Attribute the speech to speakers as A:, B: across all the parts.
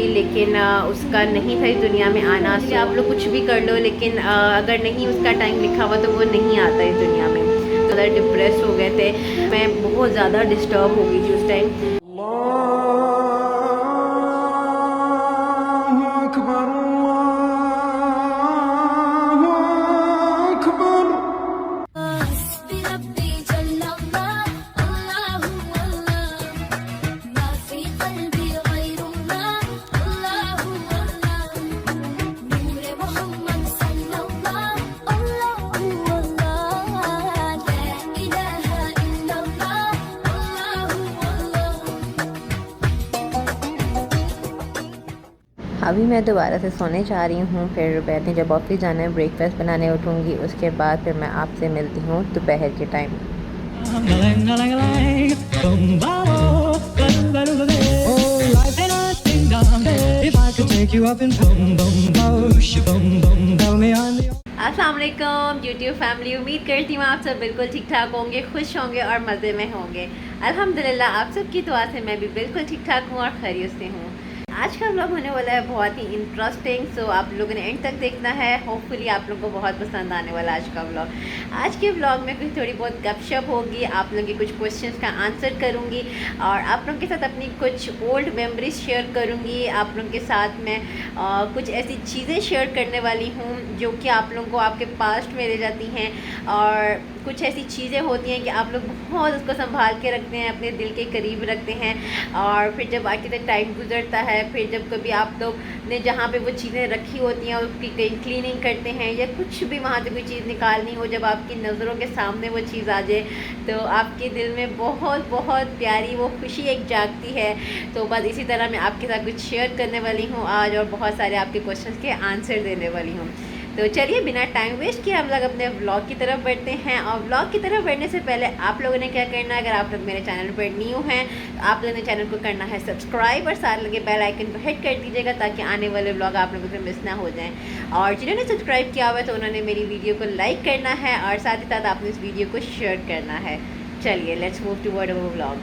A: लेकिन उसका नहीं था इस दुनिया में आना। तो आप लोग कुछ भी कर लो, लेकिन अगर नहीं उसका टाइम लिखा हुआ तो वो नहीं आता इस दुनिया में। ज़्यादा डिप्रेस हो गए थे, मैं बहुत ज़्यादा डिस्टर्ब हो गई थी उस टाइम। अभी मैं दोबारा से सोने जा रही हूँ, फिर बैठने जब ऑफिस जाना है ब्रेकफास्ट बनाने उठूँगी, उसके बाद फिर मैं आपसे मिलती हूँ दोपहर के टाइम। अस्सलाम वालेकुम यूट्यूब फैमिली, उम्मीद करती हूँ आप सब बिल्कुल ठीक ठाक होंगे, खुश होंगे और मज़े में होंगे। अल्हम्दुलिल्लाह आप सबकी दुआ से मैं भी बिल्कुल ठीक ठाक हूँ और खैरियत से हूँ। आज का व्लॉग होने वाला है बहुत ही इंटरेस्टिंग, सो आप लोगों ने एंड तक देखना है। होपफुली आप लोगों को बहुत पसंद आने वाला है आज का व्लॉग। आज के व्लॉग में कुछ थोड़ी बहुत गपशप होगी, आप लोगों के कुछ क्वेश्चंस का आंसर करूंगी और आप लोगों के साथ अपनी कुछ ओल्ड मेमोरीज शेयर करूंगी। आप लोगों के साथ मैं कुछ ऐसी चीज़ें शेयर करने वाली हूँ जो कि आप लोगों को आपके पास्ट में ले जाती हैं, और कुछ ऐसी चीज़ें होती हैं कि आप लोग बहुत उसको संभाल के रखते हैं, अपने दिल के करीब रखते हैं, और फिर जब आगे तक टाइम गुजरता है, फिर जब कभी आप लोग ने जहाँ पे वो चीज़ें रखी होती हैं उसकी कहीं क्लीनिंग करते हैं या कुछ भी वहाँ से कोई चीज़ निकालनी हो, जब आपकी नज़रों के सामने वो चीज़ आ जाए तो आपके दिल में बहुत बहुत प्यारी वो खुशी एक जागती है। तो बस इसी तरह मैं आपके साथ कुछ शेयर करने वाली हूँ आज, और बहुत सारे आपके क्वेश्चन के आंसर देने वाली हूँ। तो चलिए बिना टाइम वेस्ट किए हम लोग अपने व्लॉग की तरफ बढ़ते हैं। और व्लॉग की तरफ बढ़ने से पहले आप लोगों ने क्या करना है, अगर आप लोग मेरे चैनल पर न्यू हैं तो आप लोगों ने चैनल को करना है सब्सक्राइब और साथ लगे बेल आइकन को हिट कर दीजिएगा ताकि आने वाले व्लॉग आप लोगों से मिस ना हो जाएं। और जिन्होंने सब्सक्राइब किया हुआ है तो उन्होंने मेरी वीडियो को लाइक करना है और साथ ही साथ आपने इस वीडियो को शेयर करना है। चलिए let's move toward our vlog.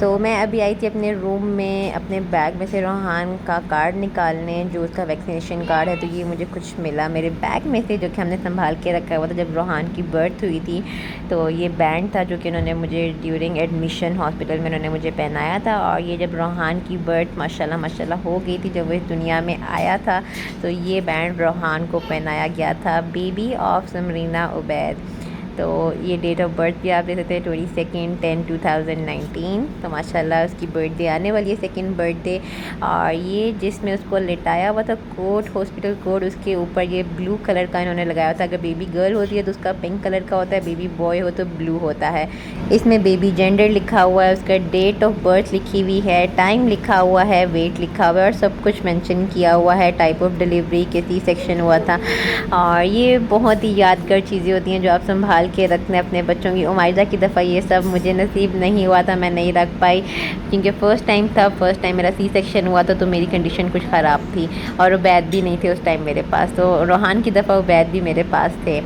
A: तो मैं अभी आई थी अपने रूम में, अपने बैग में से रोहान का कार्ड निकालने, जो उसका वैक्सीनेशन कार्ड है। तो ये मुझे कुछ मिला मेरे बैग में से, जो कि हमने संभाल के रखा हुआ था जब रोहान की बर्थ हुई थी। तो ये बैंड था जो कि उन्होंने मुझे ड्यूरिंग एडमिशन हॉस्पिटल में उन्होंने मुझे पहनाया था। और ये जब रोहान की बर्थ माशाल्लाह माशाल्लाह हो गई थी, जब वो इस दुनिया में आया था, तो ये बैंड रोहान को पहनाया गया था, बेबी ऑफ समरीना उबैद। तो ये डेट ऑफ बर्थ भी आप देख सकते हैं 22/10/2019। तो माशाल्लाह उसकी बर्थडे आने वाली है, सेकंड बर्थडे। और ये जिसमें उसको लिटाया हुआ था कोट, हॉस्पिटल कोट, उसके ऊपर ये ब्लू कलर का इन्होंने लगाया था। अगर बेबी गर्ल होती है तो उसका पिंक कलर का होता है, बेबी बॉय हो तो ब्लू होता है। इसमें बेबी जेंडर लिखा हुआ है, उसका डेट ऑफ बर्थ लिखी हुई है, टाइम लिखा हुआ है, वेट लिखा हुआ है और सब कुछ मेंशन किया हुआ है। टाइप ऑफ डिलीवरी के सी सेक्शन हुआ था। और ये बहुत ही यादगार चीज़ें होती हैं जो आप संभाल के रखने अपने बच्चों की। उमाइजा की दफ़ा ये सब मुझे नसीब नहीं हुआ था, मैं नहीं रख पाई क्योंकि फ़र्स्ट टाइम था, फ़र्स्ट टाइम मेरा सी सेक्शन हुआ था, तो मेरी कंडीशन कुछ ख़राब थी और उबैद भी नहीं थे उस टाइम मेरे पास। तो रोहान की दफ़ा उबैद भी मेरे पास थे।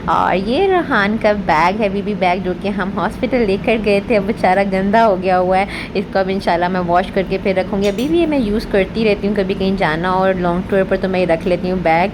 A: और ये रोहान का बैग है, बेबी बैग, जो कि हम हॉस्पिटल लेकर गए थे। अब बेचारा गंदा हो गया हुआ है, इसको अब इंशाल्लाह मैं वॉश करके फिर रखूँगी। अभी भी ये मैं यूज़ करती रहती हूँ, कभी कहीं जाना और लॉन्ग टूर पर तो मैं रख लेती हूँ बैग।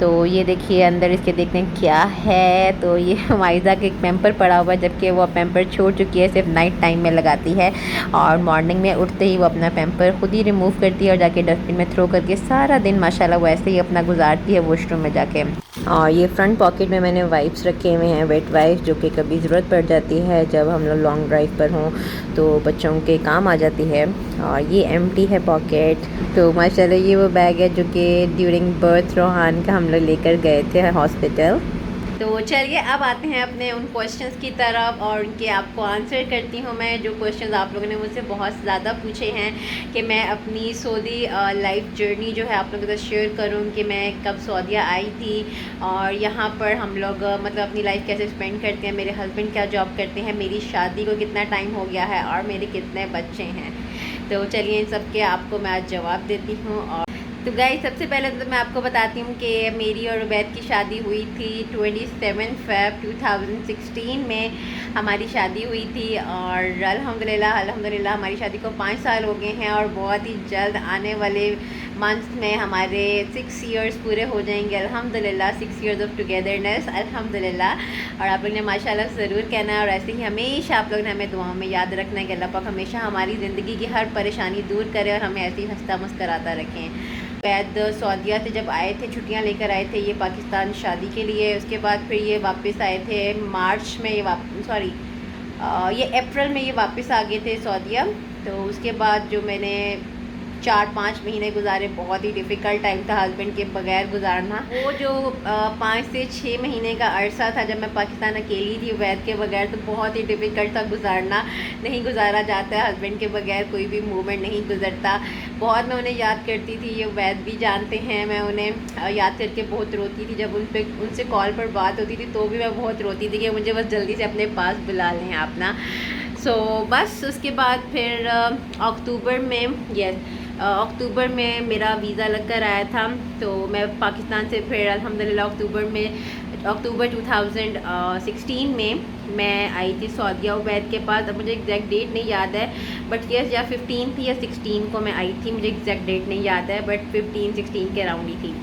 A: तो ये देखिए अंदर इसके देखते हैं क्या है। तो ये माइज़ा का एक पैम्पर पड़ा हुआ है, जबकि वो पैम्पर छोड़ चुकी है, सिर्फ नाइट टाइम में लगाती है और मॉर्निंग में उठते ही वो अपना पैम्पर खुद ही रिमूव करती है और जाके डस्टबिन में थ्रो करके सारा दिन माशाल्लाह वो ऐसे ही अपना गुजारती है वॉशरूम में जाके। और ये फ्रंट पॉकेट में मैंने वाइप्स रखे हुए हैं, वेट वाइप्स, जो कि कभी ज़रूरत पड़ जाती है जब हम लोग लॉन्ग ड्राइव पर हों तो बच्चों के काम आ जाती है। और ये एम्प्टी है पॉकेट। तो माशाल्लाह ये वो बैग है जो कि ड्यूरिंग बर्थ रोहान का हम लोग लेकर गए थे हॉस्पिटल। तो चलिए अब आते हैं अपने उन क्वेश्चंस की तरफ और उनके आपको आंसर करती हूँ मैं। जो क्वेश्चंस आप लोगों ने मुझसे बहुत ज़्यादा पूछे हैं कि मैं अपनी सऊदी लाइफ जर्नी जो है आप लोगों के साथ शेयर करूँ कि मैं कब सऊदीया आई थी और यहाँ पर हम लोग मतलब अपनी लाइफ कैसे स्पेंड करते हैं, मेरे हस्बैंड क्या जॉब करते हैं, मेरी शादी को कितना टाइम हो गया है और मेरे कितने बच्चे हैं। तो चलिए इन सब के आपको मैं आज जवाब देती हूँ। और तो गाइस सबसे पहले तो मैं आपको बताती हूँ कि मेरी और उबैद की शादी हुई थी 27 फ़रवरी 2016 में हमारी शादी हुई थी। और अल्हम्दुलिल्लाह अल्हम्दुलिल्लाह हमारी शादी को 5 साल हो गए हैं और बहुत ही जल्द आने वाले मंथ में हमारे 6 इयर्स पूरे हो जाएंगे अल्हम्दुलिल्लाह, 6 इयर्स ऑफ टुगेदरनेस अल्हम्दुलिल्लाह। और आप लोग ने माशाल्लाह ज़रूर कहना है और ऐसे ही हमेशा आप लोग ने हमें दुआओं में याद रखना है कि अल्लाह पाक हमेशा हमारी ज़िंदगी की हर परेशानी दूर करे और हमें ऐसे ही हंसता मुस्कराता रखें। वैद सऊदीया से जब आए थे, छुट्टियां लेकर आए थे ये पाकिस्तान शादी के लिए, उसके बाद फिर ये वापस आए थे मार्च में, ये अप्रैल में ये वापस आ गए थे सऊदीया। तो उसके बाद जो मैंने 4-5 महीने गुजारे, बहुत ही डिफ़िकल्ट टाइम था हस्बैंड के बगैर गुजारना। वो जो 5 से 6 महीने का अरसा था जब मैं पाकिस्तान अकेली थी वैद के बगैर, तो बहुत ही डिफ़िकल्ट था गुजारना। नहीं गुजारा जाता है हस्बैंड के बगैर, कोई भी मोमेंट नहीं गुजरता। बहुत मैं उन्हें याद करती थी, ये वैद भी जानते हैं। मैं उन्हें याद करके बहुत रोती थी। जब उनसे कॉल पर बात होती थी तो भी मैं बहुत रोती थी कि मुझे बस जल्दी से अपने पास बुला लें अपना। बस उसके बाद फिर अक्टूबर में मेरा वीज़ा लग कर आया था। तो मैं पाकिस्तान से फिर अल्हम्दुलिल्लाह अक्टूबर 2016 में मैं आई थी सऊदीया उबैद के पास। अब मुझे एग्जैक्ट डेट नहीं याद है, बट यस या 15 थी या 16 को मैं आई थी, मुझे एग्जैक्ट डेट नहीं याद है, बट 15-16 के अराउंड ही थी।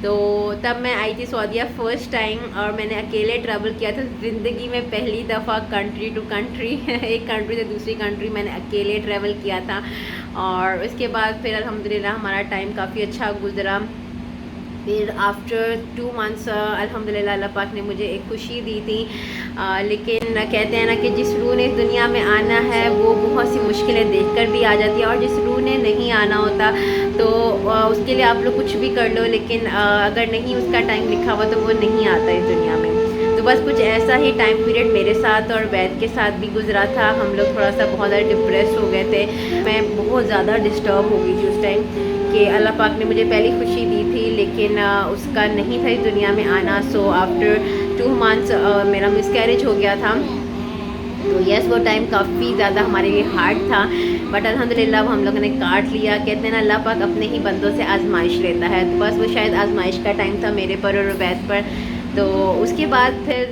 A: तो तब मैं आई थी सऊदीया फ़र्स्ट टाइम और मैंने अकेले ट्रैवल किया था ज़िंदगी में पहली दफ़ा कंट्री टू कंट्री एक कंट्री से दूसरी कंट्री मैंने अकेले ट्रैवल किया था। और उसके बाद फिर अल्हम्दुलिल्लाह हमारा टाइम काफ़ी अच्छा गुज़रा। फिर आफ्टर 2 मंथ्स अल्हम्दुलिल्लाह अल्लाह पाक ने मुझे एक खुशी दी थी। लेकिन कहते हैं ना कि जिस रूह ने इस दुनिया में आना है वो बहुत सी मुश्किलें देखकर भी आ जाती है, और जिस रूह ने नहीं आना होता तो उसके लिए आप लोग कुछ भी कर लो, लेकिन अगर नहीं उसका टाइम लिखा हुआ तो वो नहीं आता इस दुनिया में। तो बस कुछ ऐसा ही टाइम पीरियड मेरे साथ और वैद के साथ भी गुजरा था। हम लोग थोड़ा सा बहुत ज़्यादा डिप्रेस हो गए थे। मैं बहुत ज़्यादा डिस्टर्ब हो गई थी उस टाइम कि अल्लाह पाक ने मुझे पहली खुशी दी थी लेकिन उसका नहीं था इस दुनिया में आना। सो आफ्टर 2 मंथ्स मेरा मिसकैरेज हो गया था। तो यस वो टाइम काफ़ी ज़्यादा हमारे लिए हार्ड था, बट अल्हम्दुलिल्लाह हम लोगों ने काट लिया। कहते हैं ना अल्लाह पाक अपने ही बंदों से आजमाइश लेता है, तो बस वो शायद आजमाइश का टाइम था मेरे पर और वैद पर। तो उसके बाद फिर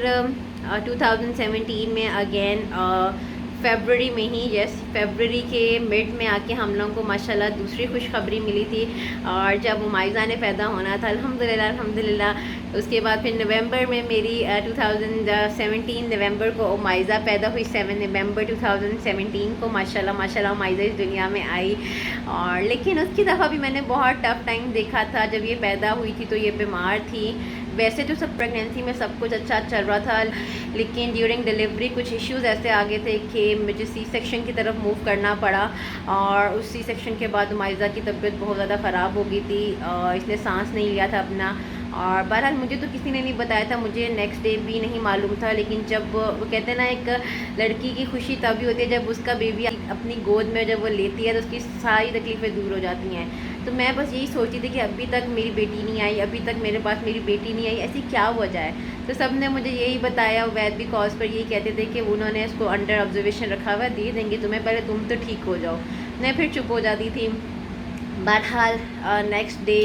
A: 2017 में अगेन फरवरी में ही, फरवरी के मिड में आके हम लोगों को माशाल्लाह दूसरी खुशखबरी मिली थी। और जब उमाइज़ा ने पैदा होना था अल्हम्दुलिल्लाह अल्हम्दुलिल्लाह। उसके बाद फिर नवंबर में मेरी 2017 नवंबर को उमाइज़ा पैदा हुई। 7 नवंबर 2017 को माशाल्लाह माशाल्लाह उमाइज़ा इस दुनिया में आई। और लेकिन उसकी दफ़ा भी मैंने बहुत टफ़ टाइम देखा था। जब ये पैदा हुई थी तो ये बीमार थी। वैसे तो सब प्रेगनेंसी में सब कुछ अच्छा चल रहा था, लेकिन ड्यूरिंग डिलीवरी कुछ इश्यूज़ ऐसे आ गए थे कि मुझे सी सेक्शन की तरफ मूव करना पड़ा। और उस सी सेक्शन के बाद उमाइज़ा की तबीयत बहुत ज़्यादा ख़राब हो गई थी। इसने सांस नहीं लिया था अपना। और बहरहाल मुझे तो किसी ने नहीं बताया था, मुझे नेक्स्ट डे भी नहीं मालूम था। लेकिन जब वो कहते हैं ना एक लड़की की खुशी तभी होती है जब उसका बेबी अपनी गोद में जब वो लेती है तो उसकी सारी तकलीफ़ें दूर हो जाती हैं। तो मैं बस यही सोचती थी कि अभी तक मेरी बेटी नहीं आई, अभी तक मेरे पास मेरी बेटी नहीं आई, ऐसी क्या वजह है। तो सब ने मुझे यही बताया। वैद भी कॉज पर यही कहते थे कि उन्होंने इसको अंडर ऑब्जर्वेशन रखा हुआ, दे देंगे तुम्हें, पहले तुम तो ठीक हो जाओ। मैं फिर चुप हो जाती थी। बहरहाल नेक्स्ट डे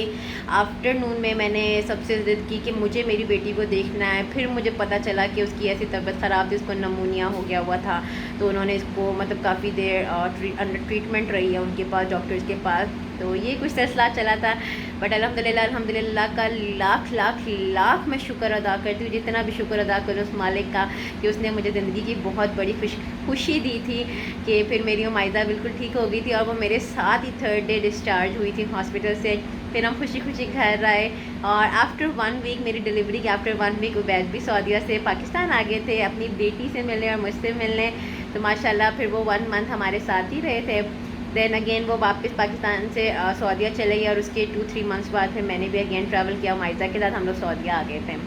A: आफ्टरनून में मैंने सबसे ज़िद की कि मुझे मेरी बेटी को देखना है। फिर मुझे पता चला कि उसकी ऐसी तबीयत ख़राब थी, उसको नमूनिया हो गया हुआ था। तो उन्होंने इसको मतलब काफ़ी देर अंडर ट्रीटमेंट रही है उनके पास, डॉक्टर्स के पास। तो ये कुछ सिलसिला चला था। बट अल्हम्दुलिल्लाह अल्हम्दुलिल्लाह का लाख लाख लाख मैं शुक्र अदा करती हूँ, जितना भी शुक्र अदा करूँ उस मालिक का कि उसने मुझे ज़िंदगी की बहुत बड़ी खुशी दी थी कि फिर मेरी उमाइज़ा बिल्कुल ठीक हो गई थी और वो मेरे साथ ही 3rd डे डिस्चार्ज हुई थी हॉस्पिटल से। फिर हम खुशी खुशी घर आए और आफ्टर 1 वीक, मेरी डिलीवरी के आफ्टर 1 वीक उबैद भी सऊदीया से पाकिस्तान आ गए थे अपनी बेटी से मिलने और मुझसे मिलने। तो माशाल्लाह फिर वो 1 मंथ हमारे साथ ही रहे थे। देन अगेन वो वापस पाकिस्तान से सऊदीया चले गए और उसके 2-3 मंथ्स बाद फिर मैंने भी अगेन ट्रैवल किया उमाइज़ा के साथ। हम लोग सऊदीया आ गए थे।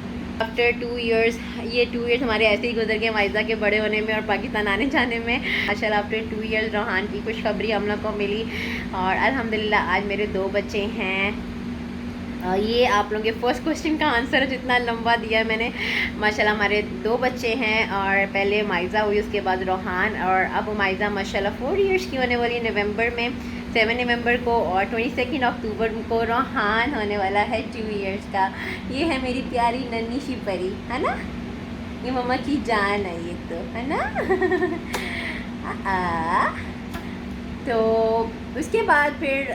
A: आफ्टर 2 इयर्स, ये 2 इयर्स हमारे ऐसे ही गुजर गए उमाइज़ा के बड़े होने में और पाकिस्तान आने जाने में। माशाल्लाह आफ्टर 2 इयर्स रोहान की खुशखबरी हम लोग को मिली और अल्हम्दुलिल्लाह आज मेरे 2 बच्चे हैं। ये आप लोगों के फर्स्ट क्वेश्चन का आंसर है, जितना लंबा दिया है मैंने। माशाल्लाह हमारे 2 बच्चे हैं और पहले उमाइज़ा हुई, उसके बाद रोहान, और अब उमाइज़ा माशाल्लाह 4 इयर्स की होने वाली नवंबर में। 7 नवंबर को और 22 अक्टूबर को रोहान होने वाला है 2 इयर्स का। ये है मेरी प्यारी नन्ही सी परी, है ना? ये मम्मा की जान है ये तो, है ना? तो उसके बाद फिर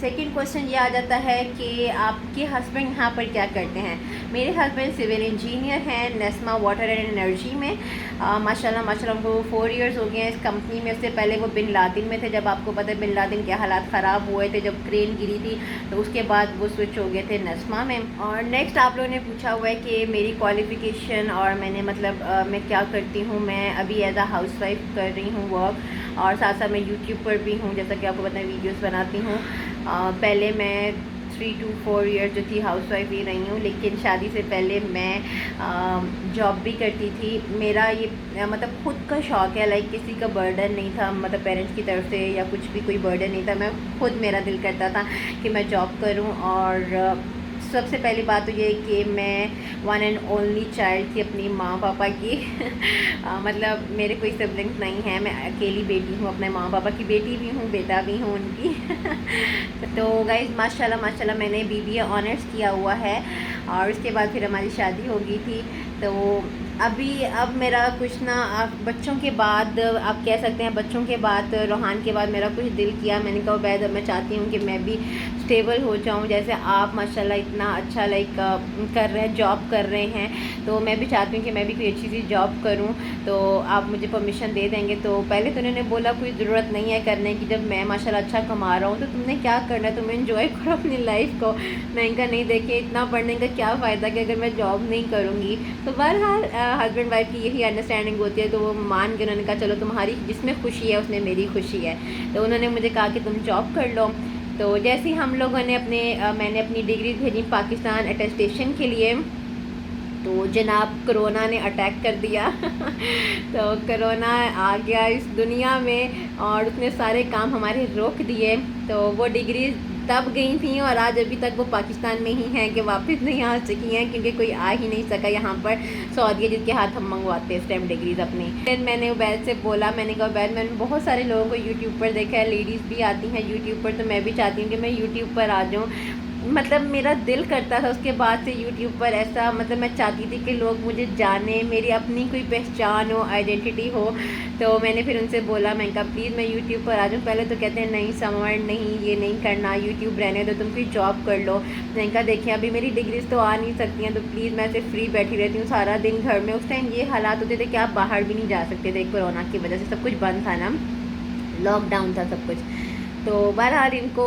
A: सेकंड क्वेश्चन ये आ जाता है कि आपके हस्बैंड यहाँ पर क्या करते हैं। मेरे हस्बैंड सिविल इंजीनियर हैं नेस्मा वाटर एंड एनर्जी में। माशाल्लाह माशाल्लाह उनको 4 इयर्स हो गए हैं इस कंपनी में। उससे पहले वो बिन लादेन में थे, जब आपको पता है बिन लादेन के हालात ख़राब हुए थे, जब क्रेन गिरी थी, तो उसके बाद वो स्विच हो गए थे नेस्मा में। और नेक्स्ट आप लोगों ने पूछा हुआ है कि मेरी क्वालिफ़िकेशन और मैंने मतलब मैं क्या करती हूँ। मैं अभी एज आ हाउस वाइफ कर रही हूँ वर्क, और साथ साथ मैं यूट्यूब पर भी हूँ, जैसा कि आपको पता है वीडियोस बनाती हूँ। पहले मैं 3 to 4 ईयर्स जो थी हाउस वाइफ ही रही हूँ, लेकिन शादी से पहले मैं जॉब भी करती थी। मेरा ये मतलब खुद का शौक़ है, लाइक किसी का बर्डन नहीं था, मतलब पेरेंट्स की तरफ से या कुछ भी कोई बर्डन नहीं था। मैं खुद मेरा दिल करता था कि मैं जॉब करूँ। और सबसे पहली बात तो ये कि मैं वन एंड ओनली चाइल्ड थी अपनी माँ पापा की। मतलब मेरे कोई सिबलिंग्स नहीं हैं, मैं अकेली बेटी हूँ, अपने माँ पापा की बेटी भी हूँ, बेटा भी हूँ उनकी। तो गाइज़ माशाल्लाह माशाल्लाह मैंने बीबीए ऑनर्स किया हुआ है, और उसके बाद फिर हमारी शादी हो गई थी। तो अब मेरा कुछ ना, आप बच्चों के बाद आप कह सकते हैं, बच्चों के बाद रोहान के बाद मेरा कुछ दिल किया। मैंने कहा बैद अब मैं चाहती हूँ कि मैं भी स्टेबल हो जाऊँ, जैसे आप माशाल्लाह इतना अच्छा लाइक कर रहे हैं, जॉब कर रहे हैं। तो मैं भी चाहती हूँ कि मैं भी कोई अच्छी सी जॉब करूँ, तो आप मुझे परमिशन दे देंगे। तो पहले तो उन्होंने बोला कोई ज़रूरत नहीं है करने की, जब मैं माशाल्लाह अच्छा कमा रहा हूँ तो तुमने क्या करना है, तुम एंजॉय करो अपनी लाइफ को। मैं इनका नहीं देखिए इतना पढ़ने का क्या फ़ायदा कि अगर मैं जॉब नहीं करूँगी। तो बहरहाल हस्बैंड वाइफ की यही अंडरस्टैंडिंग होती है, तो वो मान के उन्होंने कहा चलो तुम्हारी जिसमें खुशी है उसमें मेरी खुशी है। तो उन्होंने मुझे कहा कि तुम जॉब कर लो। तो जैसे ही हम लोगों ने मैंने अपनी डिग्री भेजी पाकिस्तान अटेस्टेशन के लिए, तो जनाब कोरोना ने अटैक कर दिया। तो कोरोना आ गया इस दुनिया में और उसने सारे काम हमारे रोक दिए। तो वो डिग्री तब गई थी और आज अभी तक वो पाकिस्तान में ही हैं कि वापस नहीं आ सकी हैं, क्योंकि कोई आ ही नहीं सका यहाँ पर सऊदीया जिसके हाथ हम मंगवाते हैं स्टेम डिग्रीज अपनी। फिर मैंने उबैद से बोला, मैंने कहा उबैद मैंने बहुत सारे लोगों को यूट्यूब पर देखा है, लेडीज़ भी आती हैं यूट्यूब पर, तो मैं भी चाहती हूँ कि मैं यूट्यूब पर आ जाऊँ। मतलब मेरा दिल करता था उसके बाद से यूट्यूब पर ऐसा, मतलब मैं चाहती थी कि लोग मुझे जाने, मेरी अपनी कोई पहचान हो, आइडेंटिटी हो। तो मैंने फिर उनसे बोला, मैं कहा प्लीज़ मैं यूट्यूब पर आ जाऊँ। पहले तो कहते हैं नहीं समर नहीं, ये नहीं करना, यूट्यूब रहने दो, तुम कोई जॉब कर लो। मैंने कहा देखिए अभी मेरी डिग्रीज तो आ नहीं सकती हैं, तो प्लीज़ मैं सिर्फ फ्री बैठी रहती हूँ सारा दिन घर में। उस टाइम ये हालात होते थे कि आप बाहर भी नहीं जा सकते थे, कोरोना की वजह से सब कुछ बंद था ना, लॉकडाउन था सब कुछ। तो बहरहाल इनको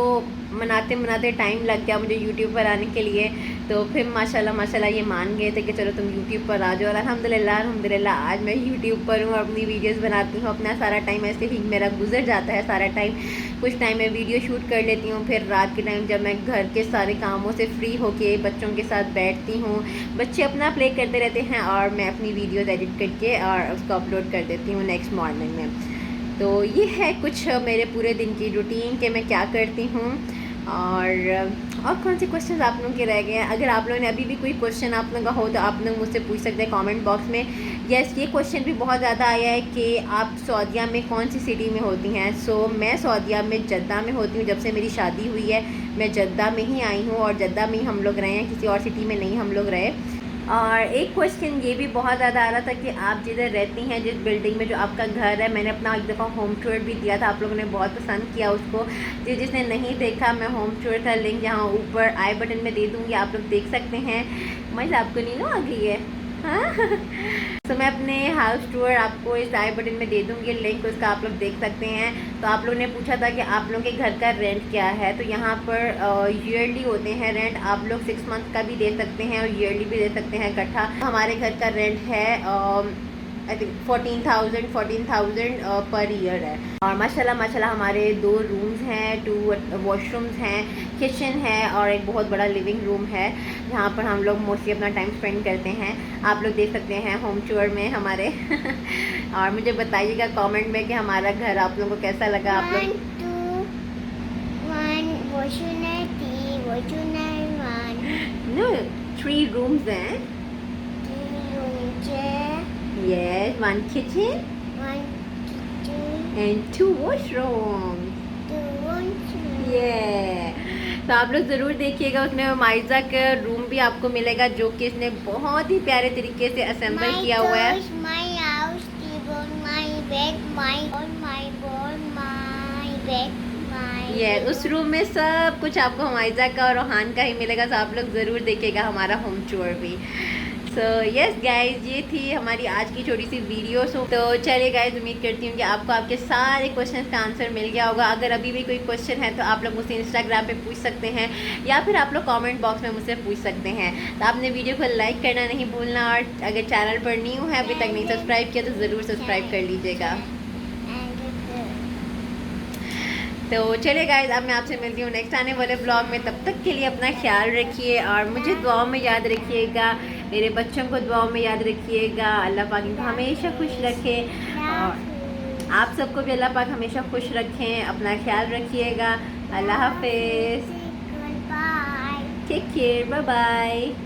A: मनाते मनाते टाइम लग गया मुझे यूट्यूब पर आने के लिए। तो फिर माशाल्लाह माशाल्लाह ये मान गए थे कि चलो तुम यूट्यूब पर आ जाओ, और अल्हम्दुलिल्लाह अल्हम्दुलिल्लाह आज मैं यूट्यूब पर हूँ, अपनी वीडियोस बनाती हूँ। अपना सारा टाइम ऐसे ही मेरा गुजर जाता है सारा टाइम। कुछ टाइम मैं वीडियो शूट कर लेती हूँ, फिर रात के टाइम जब मैं घर के सारे कामों से फ्री होके बच्चों के साथ बैठती हूँ, बच्चे अपना प्ले करते रहते हैं और मैं अपनी वीडियोज़ एडिट करके और उसको अपलोड कर देती हूँ नेक्स्ट मॉर्निंग में। तो ये है कुछ मेरे पूरे दिन की रूटीन कि मैं क्या करती हूँ। और कौन से क्वेश्चन आप लोगों के रह गए हैं। अगर आप लोगों ने अभी भी कोई क्वेश्चन आप लोगों का हो तो आप लोग मुझसे पूछ सकते हैं कमेंट बॉक्स में। यस ये क्वेश्चन भी बहुत ज़्यादा आया है कि आप सऊदीया में कौन सी सिटी में होती हैं। सो मैं सऊदीया में जद्दा में होती हूँ, जब से मेरी शादी हुई है मैं जद्दा में ही आई हूँ और जद्दा में ही हम लोग रहे हैं, किसी और सिटी में नहीं हम लोग रहे। और एक क्वेश्चन ये भी बहुत ज़्यादा आ रहा था कि आप जिधर रहती हैं, जिस बिल्डिंग में जो आपका घर है, मैंने अपना एक दफ़ा होम टूर भी दिया था, आप लोगों ने बहुत पसंद किया उसको। जिसने नहीं देखा मैं होम टूर का लिंक यहाँ ऊपर आई बटन में दे दूँगी, आप लोग देख सकते हैं। मज़ा आपको नहीं ना आ गई है हाँ। तो मैं अपने हाउस टूर आपको इस आई बटन में दे दूँगी लिंक, उसका आप लोग देख सकते हैं। तो आप लोगों ने पूछा था कि आप लोगों के घर का रेंट क्या है, तो यहाँ पर ईयरली होते हैं रेंट, आप लोग 6 मंथ का भी दे सकते हैं और ईयरली भी दे सकते हैं इकट्ठा। हमारे घर का रेंट है आई थिंक 14,000 पर ईयर है। और माशाल्लाह माशाल्लाह हमारे 2 रूम्स हैं, 2 वॉशरूम्स हैं, किचन है और एक बहुत बड़ा लिविंग रूम है जहाँ पर हम लोग मोस्टली अपना टाइम स्पेंड करते हैं। आप लोग देख सकते हैं होम टूर में हमारे। और मुझे बताइएगा कमेंट में कि हमारा घर आप लोगों को कैसा लगा। आप लोग 3 रूम्स हैं। Yes, 1 kitchen and 2 washrooms. ये तो आप लोग ज़रूर देखिएगा, उसमें माइजा का रूम भी आपको मिलेगा जो कि इसने बहुत ही प्यारे तरीके से असेंबल किया हुआ है।
B: My house, table, my bed, my ball, my bed, my
A: ये उस रूम में सब कुछ आपको माइजा का और रोहान का ही मिलेगा, तो आप लोग ज़रूर देखिएगा हमारा होम टूर भी। सो यस गाइज, ये थी हमारी आज की छोटी सी वीडियो। तो चलिए गाइज, उम्मीद करती हूँ कि आपको आपके सारे क्वेश्चन का आंसर मिल गया होगा। अगर अभी भी कोई क्वेश्चन है तो आप लोग मुझसे इंस्टाग्राम पे पूछ सकते हैं या फिर आप लोग कमेंट बॉक्स में मुझसे पूछ सकते हैं। तो आपने वीडियो को लाइक करना नहीं भूलना, और अगर चैनल पर न्यू है, अभी तक नहीं सब्सक्राइब किया तो ज़रूर सब्सक्राइब कर लीजिएगा। तो चलिए गाइज, अब मैं आपसे मिलती हूँ नेक्स्ट आने वाले ब्लॉग में। तब तक के लिए अपना ख्याल रखिए और मुझे दुआओं में याद रखिएगा, मेरे बच्चों को दुआओं में याद रखिएगा। अल्लाह पाक इनको हमेशा खुश रखे और आप सबको भी अल्लाह पाक हमेशा खुश रखें। अपना ख्याल रखिएगा। अल्लाह हाफिज़, टेक केयर, बाय बाय।